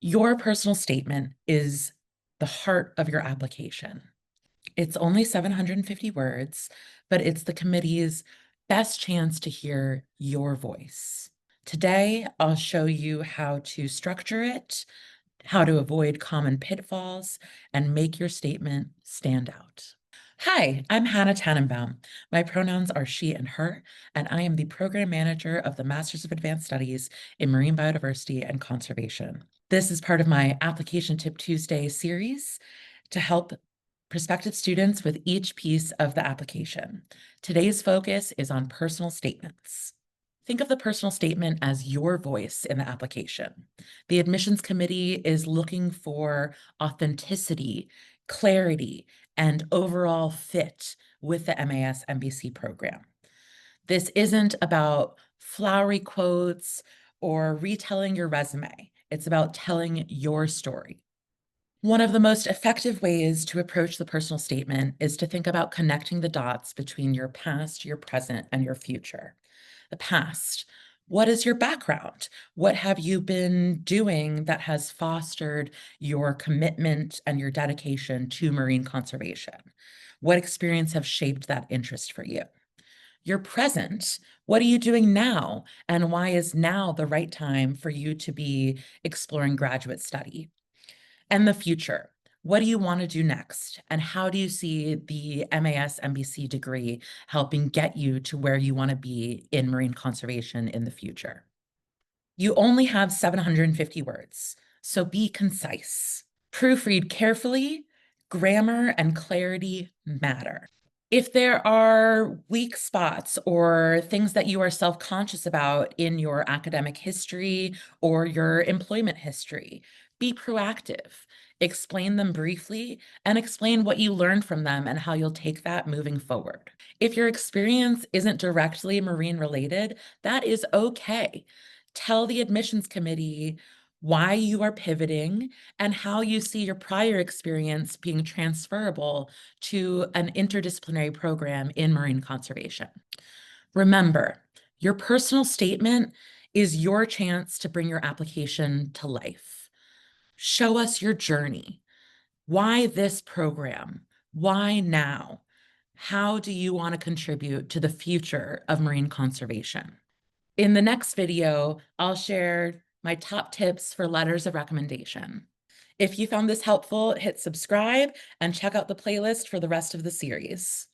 Your personal statement is the heart of your application. It's only 750 words, but it's the committee's best chance to hear your voice. Today, I'll show you how to structure it, how to avoid common pitfalls, and make your statement stand out. Hi, I'm Hannah Tannenbaum. My pronouns are she and her, and I am the Program Manager of the Masters of Advanced Studies in Marine Biodiversity and Conservation. This is part of my Application Tip Tuesday series to help prospective students with each piece of the application. Today's focus is on personal statements. Think of the personal statement as your voice in the application. The admissions committee is looking for authenticity, clarity, and overall fit with the MAS MBC program. This isn't about flowery quotes or retelling your resume. It's about telling your story. One of the most effective ways to approach the personal statement is to think about connecting the dots between your past, your present, and your future. The past. What is your background? What have you been doing that has fostered your commitment and your dedication to marine conservation? What experience have shaped that interest for you? Your present. What are you doing now? And why is now the right time for you to be exploring graduate study? And the future. What do you want to do next? And how do you see the MAS MBC degree helping get you to where you want to be in marine conservation in the future? You only have 750 words, so be concise. Proofread carefully. Grammar and clarity matter. If there are weak spots or things that you are self-conscious about in your academic history or your employment history, be proactive. Explain them briefly and explain what you learned from them and how you'll take that moving forward. If your experience isn't directly marine related, that is okay. Tell the admissions committee why you are pivoting and how you see your prior experience being transferable to an interdisciplinary program in marine conservation. Remember, your personal statement is your chance to bring your application to life. Show us your journey. Why this program? Why now? How do you want to contribute to the future of marine conservation? In the next video, I'll share my top tips for letters of recommendation. If you found this helpful, hit subscribe and check out the playlist for the rest of the series.